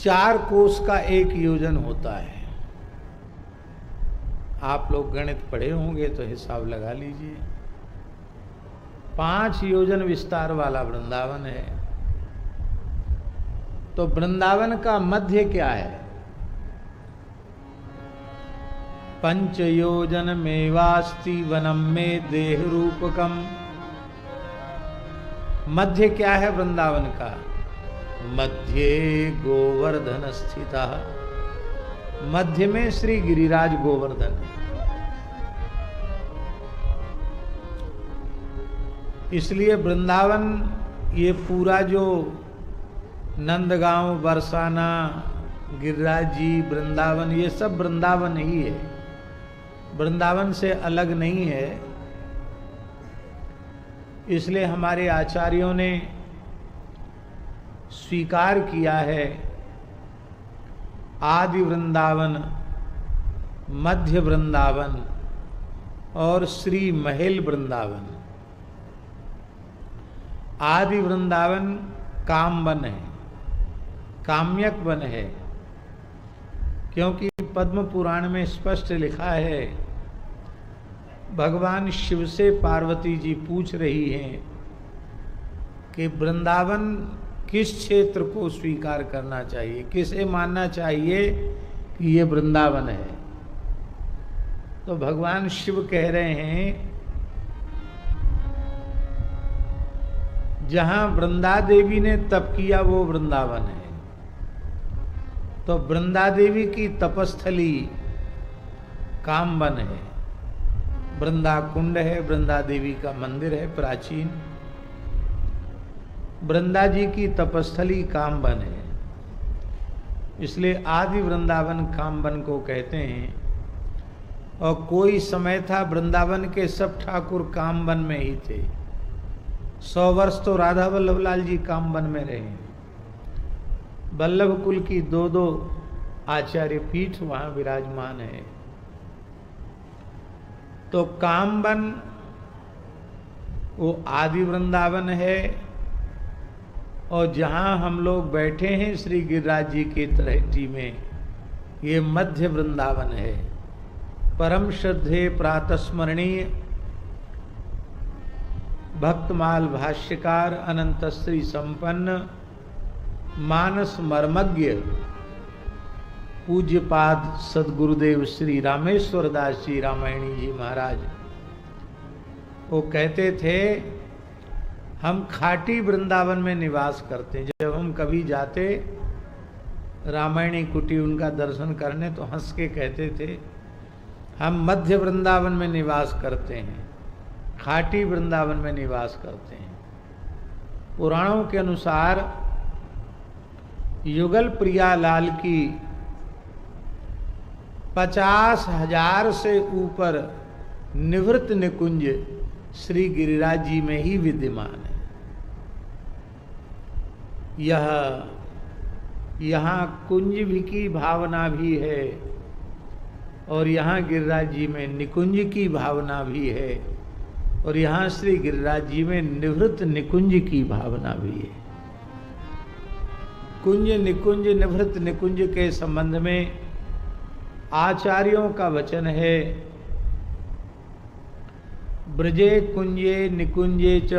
4 कोस का 1 योजन होता है। आप लोग गणित पढ़े होंगे तो हिसाब लगा लीजिए। 5 योजन विस्तार वाला वृंदावन है। तो वृंदावन का मध्य क्या है? 5 योजन में वास्ति वनम में देह रूपकम। मध्य क्या है वृंदावन का? मध्य गोवर्धन स्थिता। मध्य में श्री गिरिराज गोवर्धन है। इसलिए वृंदावन, ये पूरा जो नंदगांव, बरसाना, गिरिराज जी, वृंदावन, ये सब वृंदावन ही है, वृंदावन से अलग नहीं है। इसलिए हमारे आचार्यों ने स्वीकार किया है आदि वृंदावन, मध्य वृंदावन और श्री महेल वृंदावन। आदि वृंदावन कामवन है, काम्यक वन है, क्योंकि पद्म पुराण में स्पष्ट लिखा है, भगवान शिव से पार्वती जी पूछ रही हैं कि वृंदावन किस क्षेत्र को स्वीकार करना चाहिए, किसे मानना चाहिए कि ये वृंदावन है। तो भगवान शिव कह रहे हैं जहां वृंदा देवी ने तप किया वो वृंदावन है। तो वृंदा देवी की तपस्थली कामवन है, वृंदा कुंड है, वृंदा देवी का मंदिर है प्राचीन, वृंदा जी की तपस्थली कामवन है। इसलिए आदि वृंदावन कामवन को कहते हैं। और कोई समय था वृंदावन के सब ठाकुर कामवन में ही थे। 100 वर्ष तो राधा वल्लभ लाल जी कामवन में रहे। वल्लभ कुल की 2 आचार्य पीठ वहां विराजमान है। तो कामवन वो आदि वृंदावन है। और जहां हम लोग बैठे हैं श्री गिरिराज जी की तलहटी में, ये मध्य वृंदावन है। परम श्रद्धेय प्रातस्मरणीय भक्तमाल भाष्यकार अनंत श्री संपन्न मानस मर्मज्ञ पूज्यपाद सदगुरुदेव श्री रामेश्वर दास जी रामायणी जी महाराज, वो कहते थे हम खाटी वृंदावन में निवास करते। जब हम कभी जाते रामायणी कुटी उनका दर्शन करने तो हंस के कहते थे हम मध्य वृंदावन में निवास करते हैं, खाटी वृंदावन में निवास करते हैं। पुराणों के अनुसार युगल प्रियालाल की 50,000 से ऊपर निवृत्त निकुंज श्री गिरिराज जी में ही विद्यमान है। यहाँ कुंज भी की भावना भी है और यहाँ गिरिराज जी में निकुंज की भावना भी है और यहाँ श्री गिरिराज जी में निवृत्त निकुंज की भावना भी है। कुंज निकुंज निवृत्त निकुंज के संबंध में आचार्यों का वचन है, ब्रजे कुंजे निकुंजे च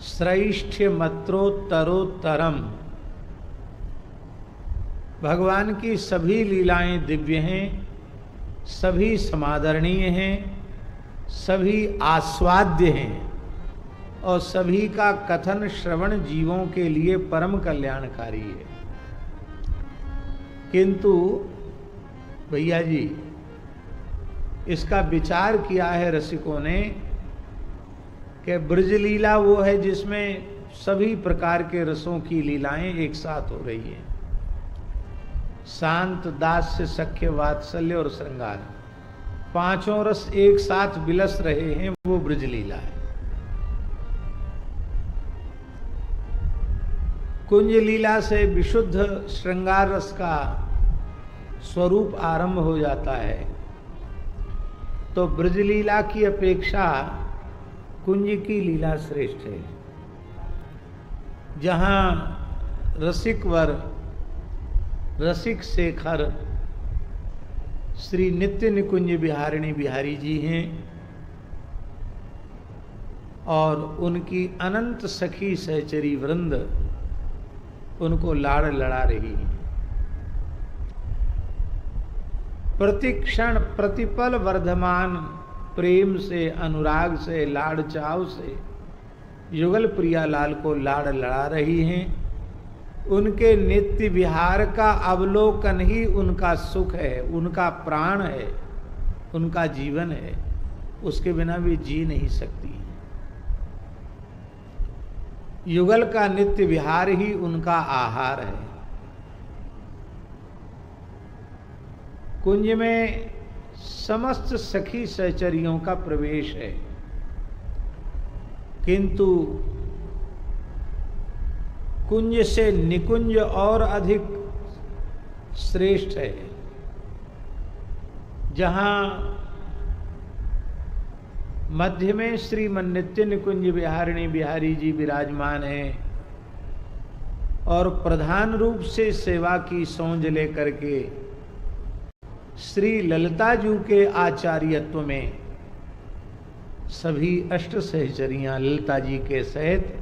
श्रेष्ठ मत्रोत्तरोत्तरम। भगवान की सभी लीलाएं दिव्य हैं, सभी समादरणीय हैं, सभी आस्वाद्य हैं और सभी का कथन श्रवण जीवों के लिए परम कल्याणकारी है। किंतु भैया जी, इसका विचार किया है रसिकों ने कि ब्रजलीला वो है जिसमें सभी प्रकार के रसों की लीलाएं एक साथ हो रही हैं। शांत, दास्य, सख्य, वात्सल्य और श्रृंगार, 5 रस एक साथ विलस रहे हैं, वो ब्रजलीला है। कुंज लीला से विशुद्ध श्रृंगार रस का स्वरूप आरंभ हो जाता है। तो ब्रजलीला की अपेक्षा कुंज की लीला श्रेष्ठ है, जहाँ रसिक वर रसिक शेखर श्री नित्य निकुंज बिहारिणी बिहारी जी हैं और उनकी अनंत सखी सहचरी वृंद उनको लाड़ लड़ा रही है। प्रतिक्षण प्रतिपल वर्धमान प्रेम से, अनुराग से, लाड़ चाव से युगल प्रियालाल को लाड़ लड़ा रही हैं। उनके नित्य विहार का अवलोकन ही उनका सुख है, उनका प्राण है, उनका जीवन है। उसके बिना भी जी नहीं सकती। युगल का नित्य विहार ही उनका आहार है। कुंज में समस्त सखी सहचरियों का प्रवेश है, किंतु कुंज से निकुंज और अधिक श्रेष्ठ है, जहां मध्य में श्रीमन नित्य निकुंज बिहारिणी बिहारी जी विराजमान हैं और प्रधान रूप से सेवा की सोंज लेकर के श्री ललिता जी के आचार्यत्व में सभी अष्ट सहचरियां ललिता जी के सहित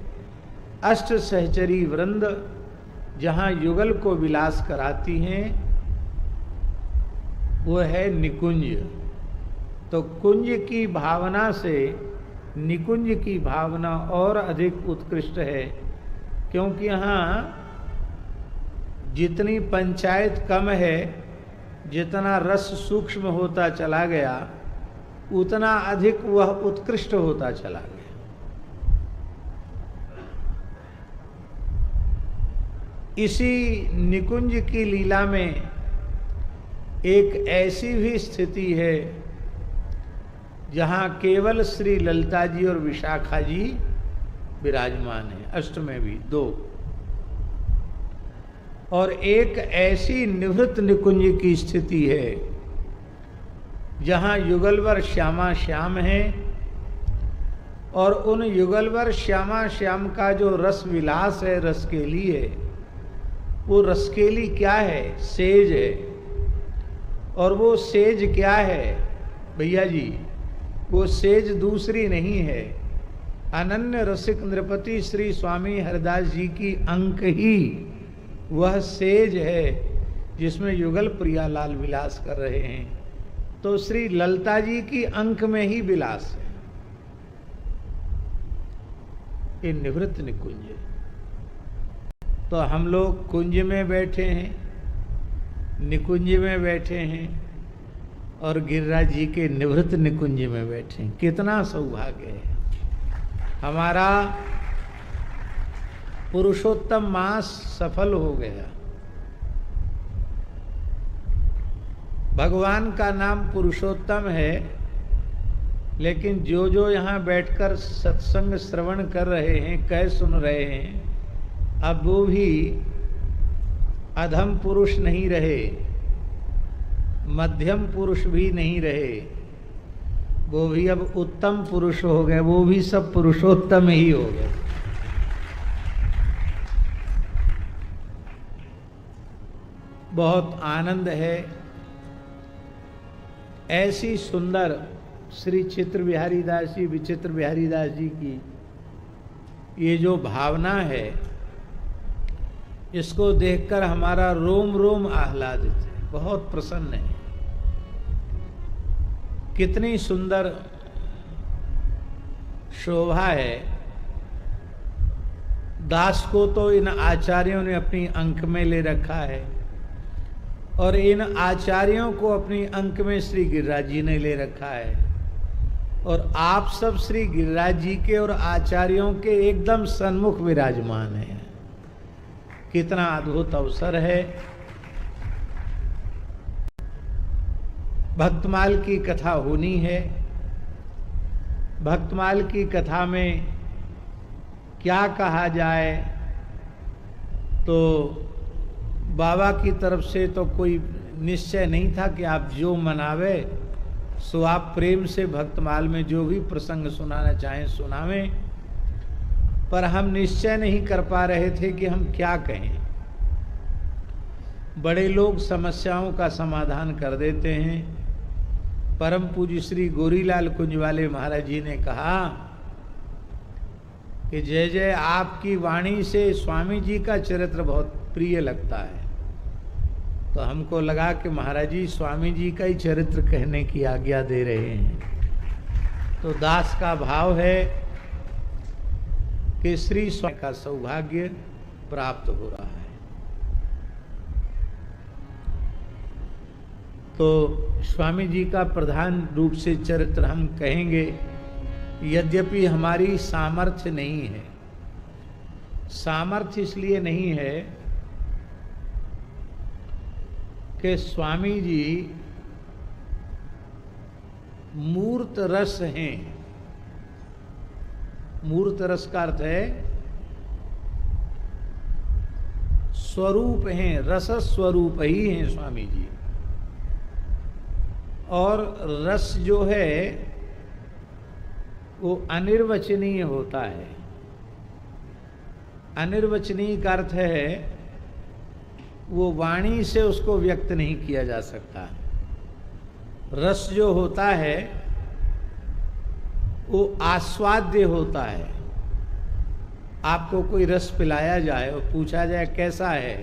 अष्ट सहचरी वृंद जहां युगल को विलास कराती हैं, वो है निकुंज। तो कुंज की भावना से निकुंज की भावना और अधिक उत्कृष्ट है, क्योंकि यहाँ जितनी पंचायत कम है, जितना रस सूक्ष्म होता चला गया, उतना अधिक वह उत्कृष्ट होता चला गया। इसी निकुंज की लीला में एक ऐसी भी स्थिति है जहां केवल श्री ललिता जी और विशाखा जी विराजमान हैं, अष्ट में भी दो, और एक ऐसी निवृत्त निकुंज की स्थिति है जहां युगलवर श्यामा श्याम हैं और उन युगलवर श्यामा श्याम का जो रस विलास है, रसकेली है, वो रसकेली क्या है? सेज है। और वो सेज क्या है भैया जी? वो सेज दूसरी नहीं है, अनन्य रसिक नृपति श्री स्वामी हरिदास जी की अंक ही वह सेज है जिसमें युगल प्रियालाल विलास कर रहे हैं। तो श्री ललिता जी की अंक में ही विलास है। ये निवृत्त निकुंज। तो हम लोग कुंज में बैठे हैं, निकुंज में बैठे हैं और गिरिराज जी के निवृत्त निकुंज में बैठे हैं। कितना सौभाग्य है हमारा। पुरुषोत्तम मास सफल हो गया। भगवान का नाम पुरुषोत्तम है, लेकिन जो जो यहाँ बैठकर सत्संग श्रवण कर रहे हैं, कह सुन रहे हैं, अब वो भी अधम पुरुष नहीं रहे, मध्यम पुरुष भी नहीं रहे, वो भी अब उत्तम पुरुष हो गए। वो भी सब पुरुषोत्तम ही हो गए। बहुत आनंद है। ऐसी सुंदर श्री चित्र बिहारी दास जी, विचित्र बिहारी दास जी की ये जो भावना है, इसको देखकर हमारा रोम रोम आह्लादित है, बहुत प्रसन्न है। कितनी सुंदर शोभा है। दास को तो इन आचार्यों ने अपनी अंक में ले रखा है और इन आचार्यों को अपनी अंक में श्री गिरिराज जी ने ले रखा है, और आप सब श्री गिरिराज जी के और आचार्यों के एकदम सन्मुख विराजमान हैं। कितना अद्भुत अवसर है। भक्तमाल की कथा होनी है। भक्तमाल की कथा में क्या कहा जाए, तो बाबा की तरफ से तो कोई निश्चय नहीं था कि आप जो मनावे सो आप प्रेम से भक्तमाल में जो भी प्रसंग सुनाना चाहें सुनावें, पर हम निश्चय नहीं कर पा रहे थे कि हम क्या कहें। बड़े लोग समस्याओं का समाधान कर देते हैं। परम पूज्य श्री गोरीलाल कुंजवाले महाराज जी ने कहा कि जय जय आपकी वाणी से स्वामी जी का चरित्र बहुत प्रिय लगता है। तो हमको लगा कि महाराज जी स्वामी जी का ही चरित्र कहने की आज्ञा दे रहे हैं। तो दास का भाव है कि श्री स्वामी का सौभाग्य प्राप्त हो रहा है। तो स्वामी जी का प्रधान रूप से चरित्र हम कहेंगे, यद्यपि हमारी सामर्थ्य नहीं है। सामर्थ्य इसलिए नहीं है कि स्वामी जी मूर्त रस हैं। मूर्त रस का अर्थ है स्वरूप हैं, रस स्वरूप ही हैं स्वामी जी। और रस जो है वो अनिर्वचनीय होता है। अनिर्वचनीय का अर्थ है वो वाणी से उसको व्यक्त नहीं किया जा सकता। रस जो होता है वो आस्वाद्य होता है। आपको कोई रस पिलाया जाए और पूछा जाए कैसा है,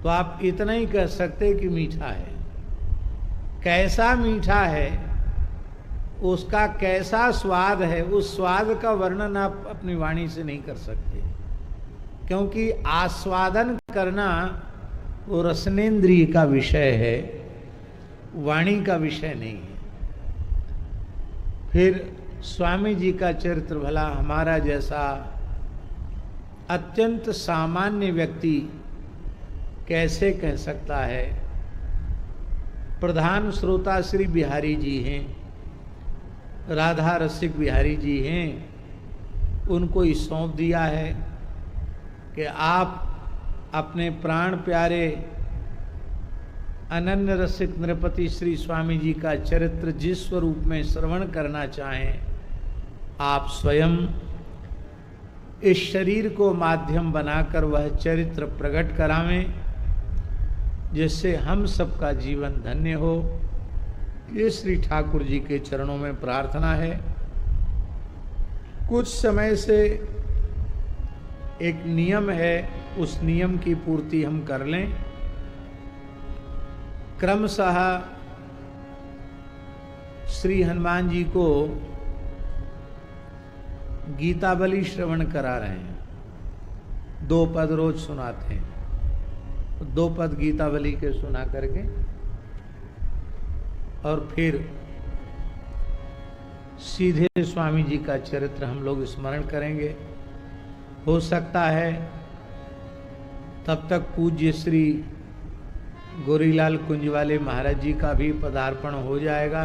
तो आप इतना ही कह सकते कि मीठा है। कैसा मीठा है, उसका कैसा स्वाद है, उस स्वाद का वर्णन आप अपनी वाणी से नहीं कर सकते, क्योंकि आस्वादन करना वो रसनेन्द्रिय का विषय है, वाणी का विषय नहीं है। फिर स्वामी जी का चरित्र भला हमारा जैसा अत्यंत सामान्य व्यक्ति कैसे कह सकता है। प्रधान श्रोता श्री बिहारी जी हैं, राधा रसिक बिहारी जी हैं। उनको ही सौंप दिया है कि आप अपने प्राण प्यारे अनन्य रसिक नृपति श्री स्वामी जी का चरित्र जिस स्वरूप में श्रवण करना चाहें, आप स्वयं इस शरीर को माध्यम बनाकर वह चरित्र प्रकट करावें, जिससे हम सबका जीवन धन्य हो। ये श्री ठाकुर जी के चरणों में प्रार्थना है। कुछ समय से एक नियम है, उस नियम की पूर्ति हम कर लें। क्रमशः श्री हनुमान जी को गीतावली श्रवण करा रहे हैं। 2 पद रोज सुनाते हैं। 2 पद गीतावली के सुना करके और फिर सीधे स्वामी जी का चरित्र हम लोग स्मरण करेंगे। हो सकता है तब तक पूज्य श्री गोरीलाल कुंजवाले महाराज जी का भी पदार्पण हो जाएगा।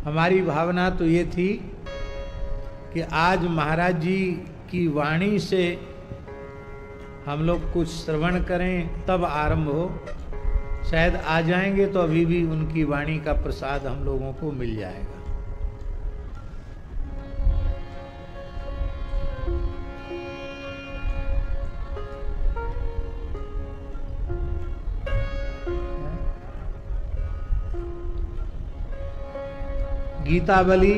हमारी भावना तो ये थी कि आज महाराज जी की वाणी से हम लोग कुछ श्रवण करें, तब आरंभ हो। शायद आ जाएंगे तो अभी भी उनकी वाणी का प्रसाद हम लोगों को मिल जाएगा। गीतावली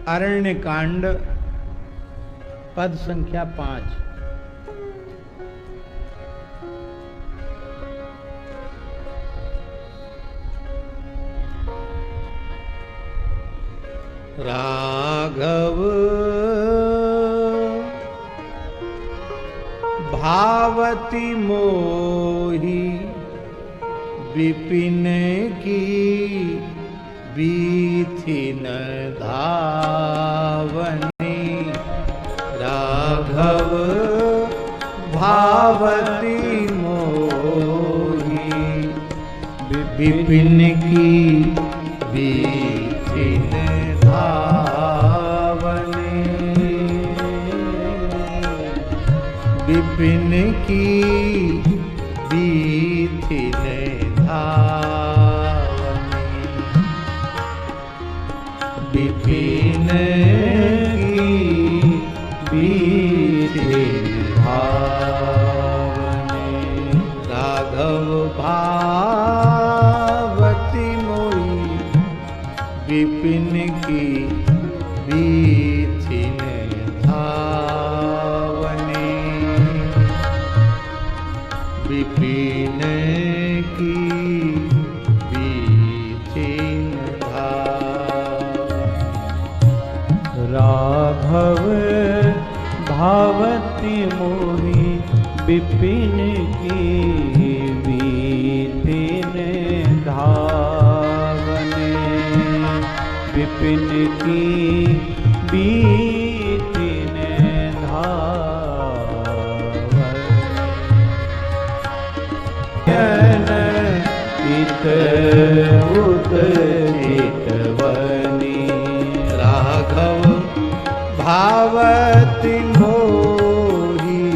अरण्य कांड पद संख्या 5। राघव भावती मोही विपिन की बीथिन धावनी। राघव भावती मोही विपिन की बीथिन धावनी। विपिन की बीथिन धावनी। विपिन की बीथिन धावनी। राघव भावती मोहि विपिन की बीतिन धावने विपिन की बीतिन धावने इत उत चितवनी राघव भावती मोहि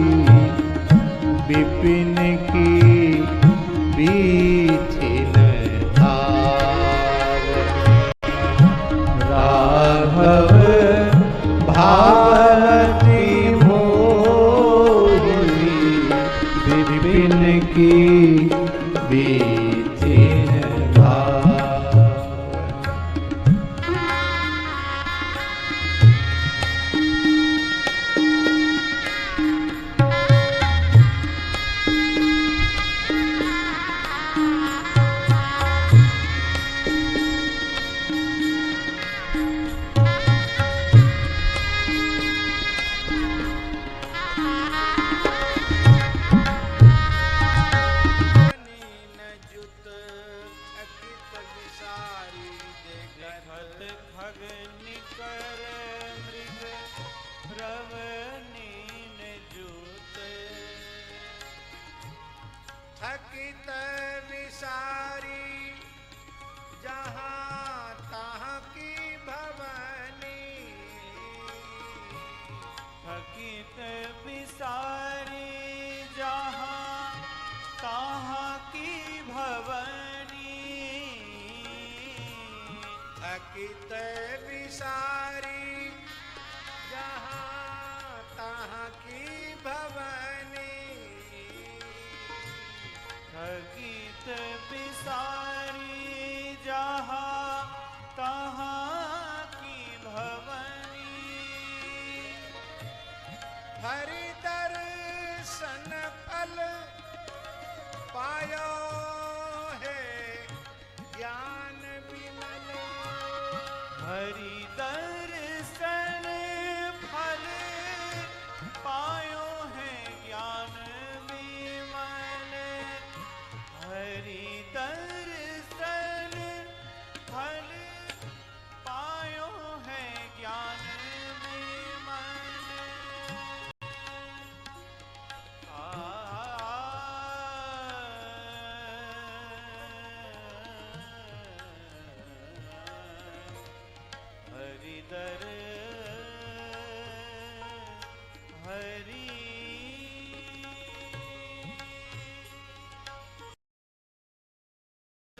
विपिन की बीथिन धावनी राघव भावती मोहि विपिन की बीथिन थकित विसारी जहाँ तहाँ की भवानी थकित विसारी जहाँ तहाँ की भवनी थकित विसारी जहाँ तहाँ की भवानी थकित विसारी जहाँ तहाँ की भवनी हरि दर्शन फल पायो है ज्ञान विमल हरि दर्शन फल पायो है ज्ञान विमल हरि दर्शन फल पायो है ज्ञान विमल हरि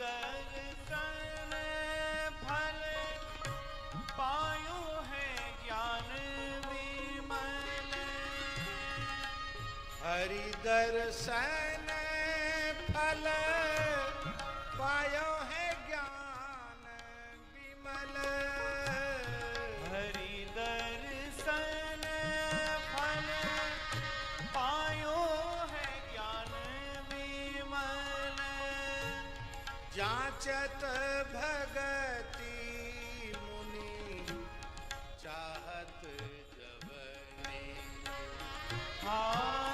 दर्शन फल पायो है ज्ञान विमल हरि दर्शन फल पायो है ज्ञान विमल हरि दर्शन फल पायो है ज्ञान विमल जांचत भगति मुनि चाहत जवनी हाँ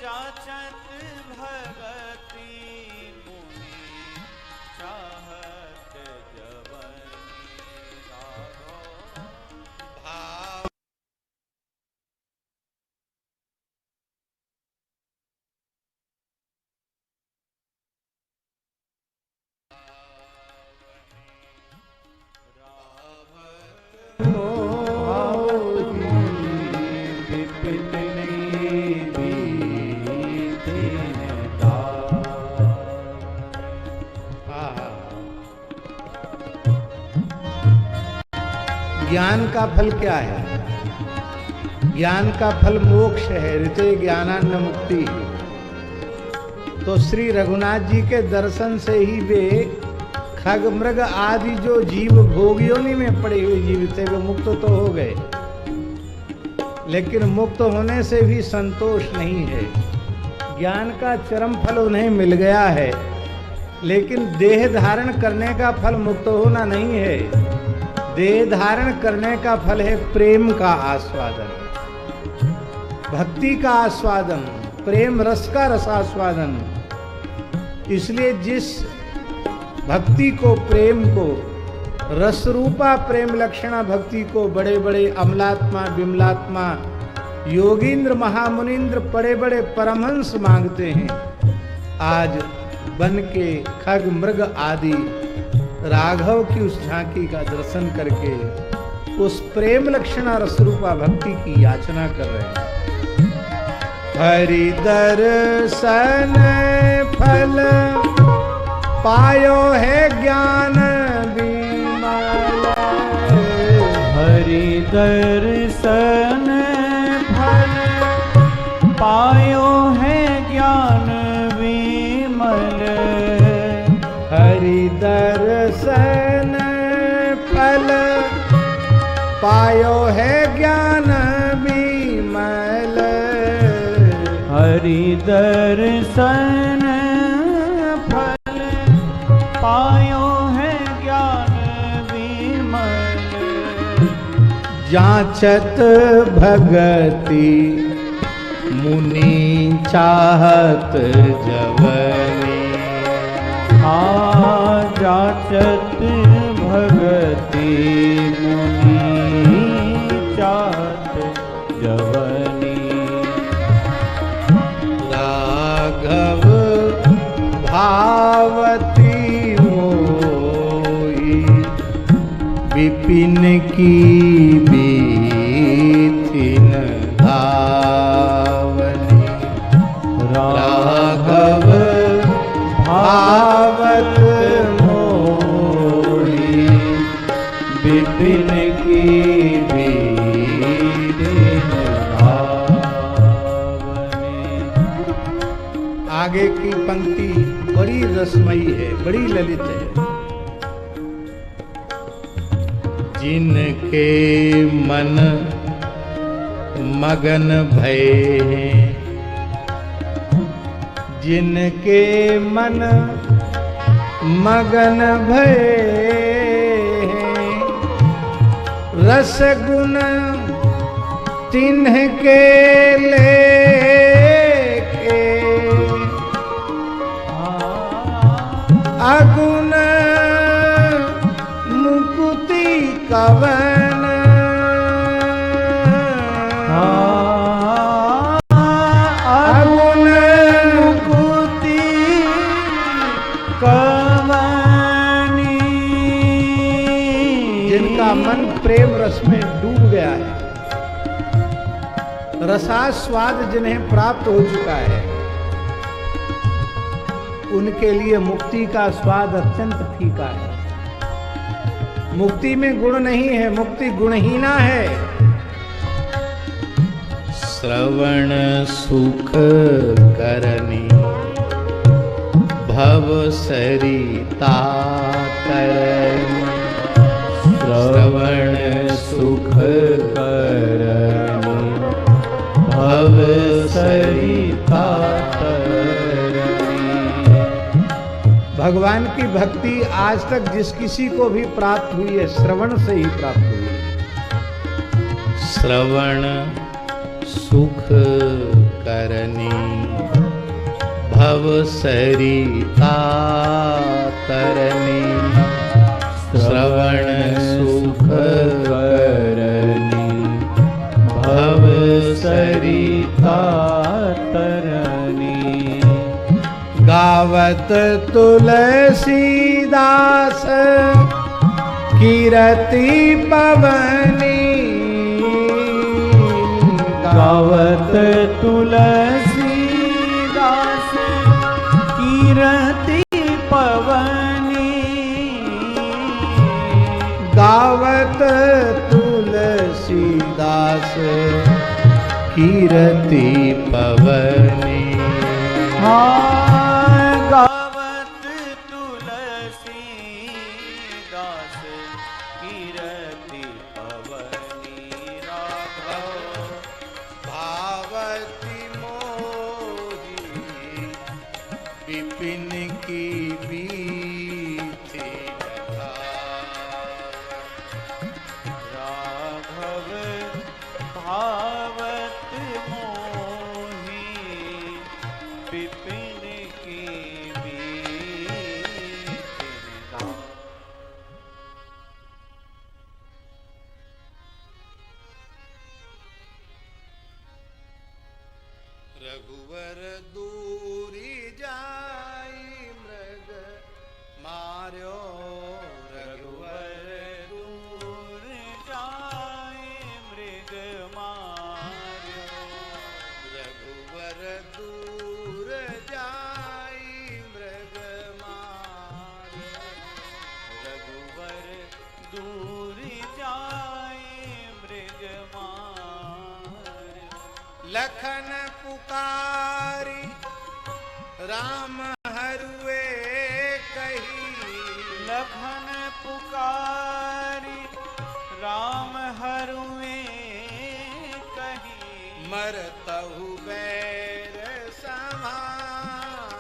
जाचत भगति मुनि चाहत जवनी राघो भाव ज्ञान का फल क्या है? ज्ञान का फल मोक्ष है, ऋते ज्ञानान्न मुक्ति। तो श्री रघुनाथ जी के दर्शन से ही वे खग मृग आदि जो जीव भोग योनि में पड़े हुए जीव थे वे मुक्त तो हो गए, लेकिन मुक्त होने से भी संतोष नहीं है। ज्ञान का चरम फल उन्हें मिल गया है, लेकिन देह धारण करने का फल मुक्त होना नहीं है। देह धारण करने का फल है प्रेम का आस्वादन, भक्ति का आस्वादन, प्रेम रस का रसास्वादन। इसलिए जिस भक्ति को, प्रेम को, रसरूपा प्रेम लक्षणा भक्ति को बड़े बड़े अमलात्मा, विमलात्मा, योगींद्र, महामुनिंद्र, बड़े बड़े परमहंस मांगते हैं, आज बन के खग मृग आदि राघव की उस झांकी का दर्शन करके उस प्रेम लक्षणा रसरूपा भक्ति की याचना कर रहे हैं। हरि दर्शन फल पायो है ज्ञान विमल, हरि दर्शन फल पायो है ज्ञान विमल, हरि दर्शन फल पायो है ज्ञान विमल, हरि दर्शन फल पायो है ज्ञान विमल, जांचत भगति मुनि चाहत जवनी, जाचत भगति मुनि चाहत जवनी, राघव भावती मोही विपिन की बीथिन धावनी, राघव भावत मोही विपिन की बीथिन धावनी। आगे की पंक्ति बड़ी रसमयी है, बड़ी ललित है। जिनके मन मगन भये हैं, जिनके मन मगन भये हैं, रस गुण तिन्ह के लेके, अगुण मुकुति कवन, अगुण मुकुति कवनी। जिनका मन प्रेम रस में डूब गया है, रसास्वाद जिन्हें प्राप्त हो चुका है, उनके लिए मुक्ति का स्वाद अत्यंत फीका है। मुक्ति में गुण नहीं है, मुक्ति गुणहीना है। श्रवण सुख करनी भव सरिता तरनी, श्रवण सुख करनी भव सरिता तरनी। भगवान की भक्ति आज तक जिस किसी को भी प्राप्त हुई है, श्रवण से ही प्राप्त हुई है। श्रवण सुख करनी भव सरिता तरनी, श्रवण सुख करनी भव सरिता तरनी। गावत तुलसीदास कीरति पवनी, गावत तुलसीदास कीरति पवनी, गावत तुलसीदास कीरति पवनी। गावत तुलसीदास कीरति पवनी, राघव भावती मोही विपिन की बीथी विपिन की बीतिन रात। रघुवर दूरी जाई मृग मार्यो, रघुवर दूर जाए मृग मार्यो, रघुवर दूर जाई मृग मार्यो, रघुवर दूर जाए मृग मार्यो। लखन पुकारी राम हरुए कही, लखन पुकारी राम हरुए कही, मरतहु बैर समारो,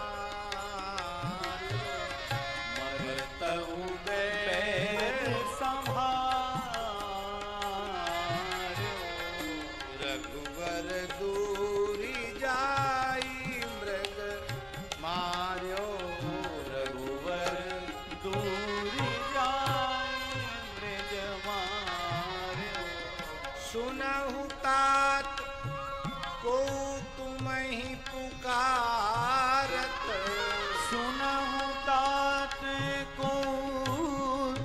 मरतहु बैर संभारो, रघुवर दूरी जाई मृग मार्यो, रघुवर दूर जाए मृग मार्यो। सुनहु तात को तुम्हि पुकारत, सुनहु तात को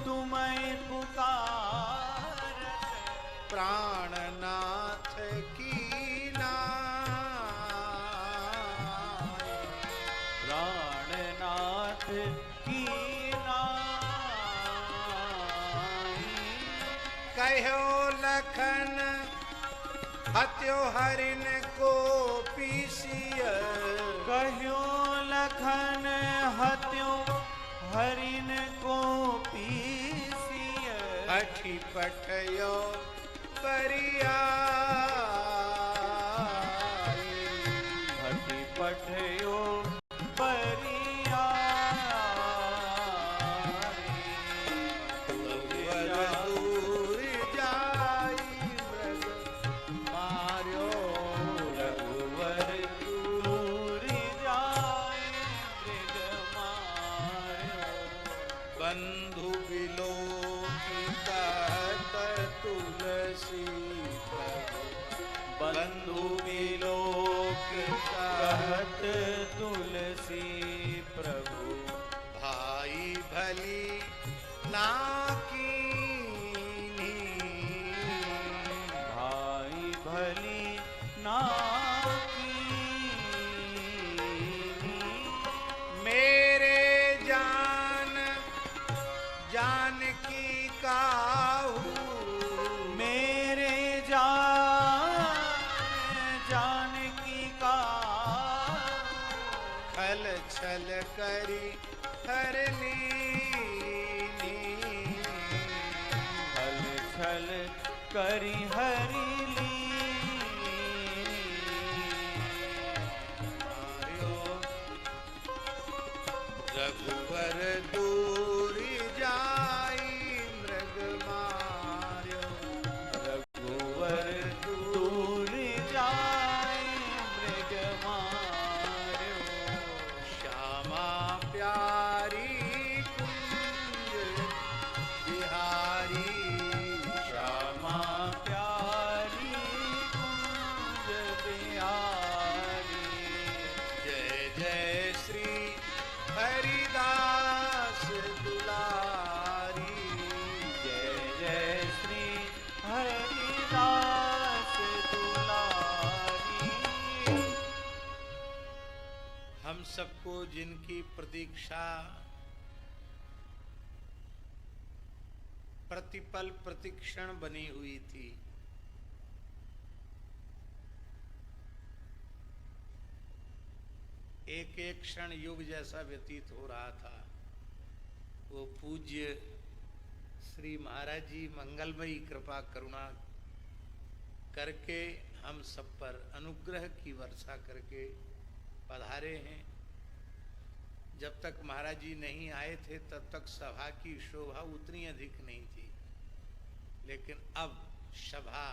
तुम्हें पुकारत, प्राणनाथ की नाई, प्राणनाथ की नाई। कहो लखन हत्यो हरिन को पीसिय, कह्यो लखन हत्यो हरिन को पीसिय, हठी पठयो परिया, हठि पठयो परिया। रघुवर दूर जाई मृग मार्यो, रघुवर दूर जाए मृग मार्यो, बंधु बिलोकी कहत तुलसी प्रभु, बंधु बिलोक कहत तुलसी प्रभु, भाई भली ना कीन्ही, भाई भली ना कीन्ही। मेरे जान जानकी काहू, मेरे जानकी का खल छल करी हर लीनी, हल छल करी हरि मार्यो, रघुवर दूरी जाई मृग मार्यो, रघुवर दूर जाए मृग मार्यो, श्यामा प्यारी कुंज बिहारी, श्यामा प्यारी कुंज बिहारी। जय जय श्री हरिदास दुलारी, जय जय श्री हरिदास दुलारी। हम सबको जिनकी प्रतीक्षा प्रतिपल प्रतिक्षण बनी हुई थी, एक एक क्षण युग जैसा व्यतीत हो रहा था, वो पूज्य श्री महाराज जी मंगलमयी कृपा करुणा करके हम सब पर अनुग्रह की वर्षा करके पधारे हैं। जब तक महाराज जी नहीं आए थे तब तक सभा की शोभा उतनी अधिक नहीं थी, लेकिन अब सभा